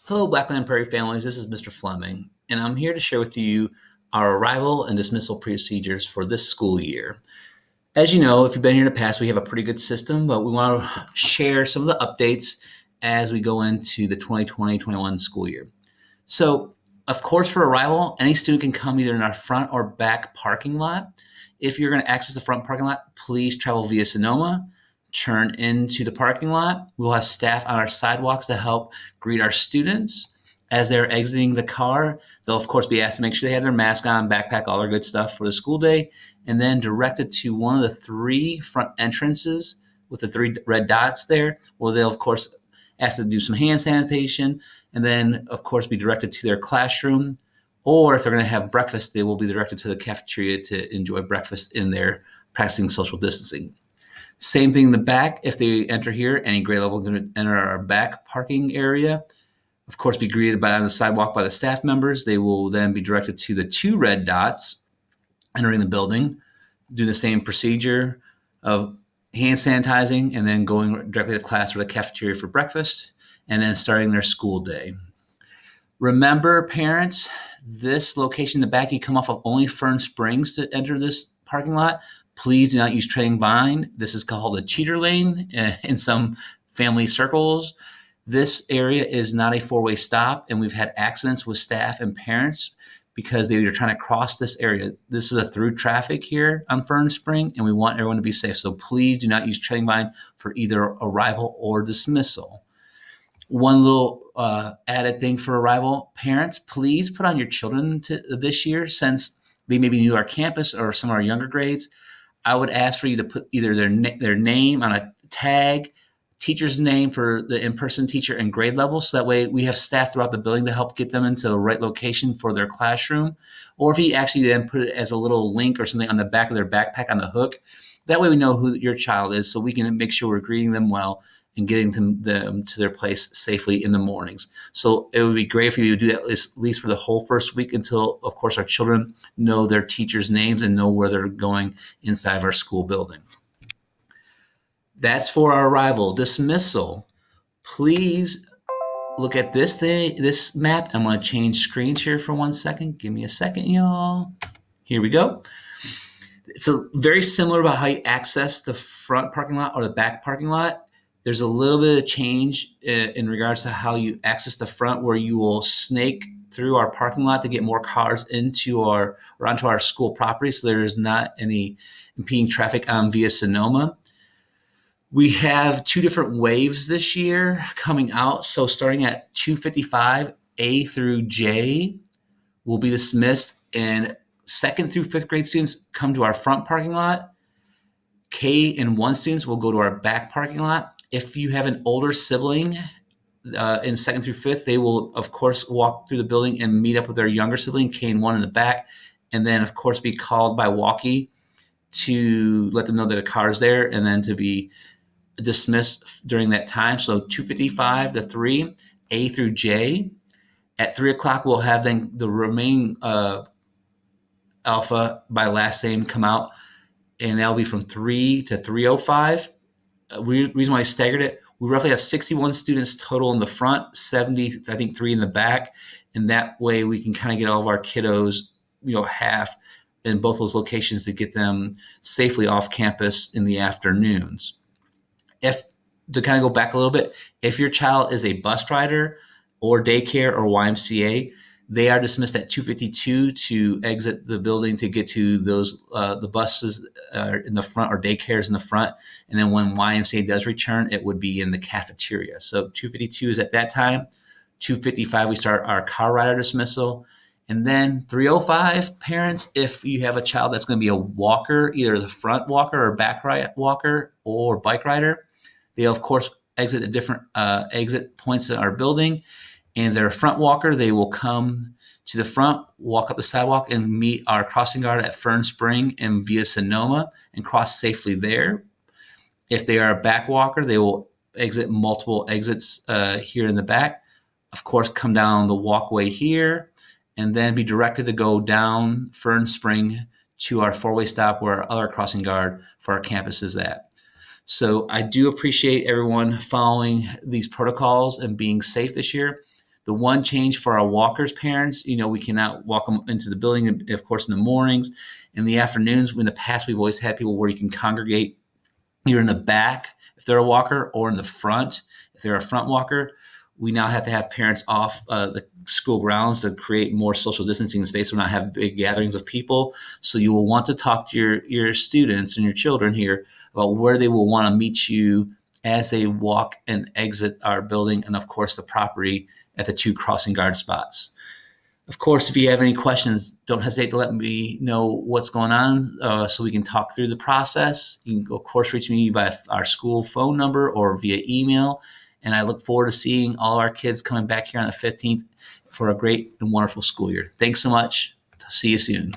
Hello, Blackland Prairie families. This is Mr. Fleming, and I'm here to share with you our arrival and dismissal procedures for this school year. As you know, if you've been here in the past, we have a pretty good system, but we want to share some of the updates as we go into the 2020-21 school year. So, of course, for arrival, any student can come either in our front or back parking lot. If you're going to access the front parking lot, please travel via Sonoma, turn into the parking lot. We'll have staff on our sidewalks to help greet our students. As they're exiting the car, they'll, of course, be asked to make sure they have their mask on, backpack, all their good stuff for the school day, and then directed to one of the three front entrances with the three red dots there, where they'll, of course, ask to do some hand sanitation, and then, of course, be directed to their classroom. Or if they're going to have breakfast, they will be directed to the cafeteria to enjoy breakfast in there, practicing social distancing. Same thing in the back. If they enter here, any grade level going to enter our back parking area. Of course, be greeted on the sidewalk by the staff members. They will then be directed to the two red dots entering the building, do the same procedure of hand sanitizing, and then going directly to class or the cafeteria for breakfast, and then starting their school day. Remember, parents, this location in the back, you come off of only Fern Springs to enter this parking lot. Please do not use trailing bind. This is called a cheater lane in some family circles. This area is not a four-way stop, and we've had accidents with staff and parents because they were trying to cross this area. This is a through traffic here on Fern Spring, and we want everyone to be safe. So please do not use trailing bind for either arrival or dismissal. One little added thing for arrival, parents, please put on your children this year, since they may be new to our campus or some of our younger grades. I would ask for you to put either their name on a tag, teacher's name for the in-person teacher, and grade level, so that way we have staff throughout the building to help get them into the right location for their classroom. Or if you actually then put it as a little link or something on the back of their backpack on the hook, that way we know who your child is, so we can make sure we're greeting them well and getting them to their place safely in the mornings. So it would be great for you to do that at least for the whole first week until, of course, our children know their teachers' names and know where they're going inside of our school building. That's for our arrival. Dismissal. Please look at this map. I'm going to change screens here for 1 second. Give me a second, y'all. Here we go. It's very similar about how you access the front parking lot or the back parking lot. There's a little bit of change in regards to how you access the front, where you will snake through our parking lot to get more cars onto our school property, so there's not any impeding traffic on via Sonoma. We have two different waves this year coming out. So starting at 2:55, A through J will be dismissed, and 2nd through 5th grade students come to our front parking lot. K and 1 students will go to our back parking lot. If you have an older sibling in 2nd through 5th, they will, of course, walk through the building and meet up with their younger sibling, K and 1, in the back, and then, of course, be called by walkie to let them know that a car is there, and then to be dismissed during that time. So 2:55 to 3, A through J. At 3 o'clock, we'll have then the remaining Alpha by last name come out, and that'll be from 3 to 3:05. Reason why I staggered it, we roughly have 61 students total in the front, 70, I think, 3 in the back, and that way we can kind of get all of our kiddos, half in both those locations to get them safely off campus in the afternoons. To kind of go back a little bit, if your child is a bus rider or daycare or YMCA, they are dismissed at 2:52 to exit the building to get to those the buses in the front or daycares in the front. And then when YMCA does return, it would be in the cafeteria. So 2:52 is at that time. 2:55, we start our car rider dismissal. And then 3:05, parents, if you have a child that's going to be a walker, either the front walker or back walker or bike rider, they'll, of course, exit at different exit points in our building. And they're a front walker, they will come to the front, walk up the sidewalk, and meet our crossing guard at Fern Spring and via Sonoma and cross safely there. If they are a back walker, they will exit multiple exits here in the back. Of course, come down the walkway here and then be directed to go down Fern Spring to our four-way stop where our other crossing guard for our campus is at. So I do appreciate everyone following these protocols and being safe this year. The one change for our walkers parents, we cannot walk them into the building, of course, in the mornings. In the afternoons, in the past, we've always had people where you can congregate either in the back if they're a walker or in the front if they're a front walker. We now have to have parents off the school grounds to create more social distancing space. We'll not have big gatherings of people. So you will want to talk to your students and your children here about where they will want to meet you as they walk and exit our building, and of course the property at the 2 crossing guard spots. Of course, if you have any questions, don't hesitate to let me know what's going on so we can talk through the process. You can, of course, reach me by our school phone number or via email. And I look forward to seeing all our kids coming back here on the 15th for a great and wonderful school year. Thanks so much. See you soon.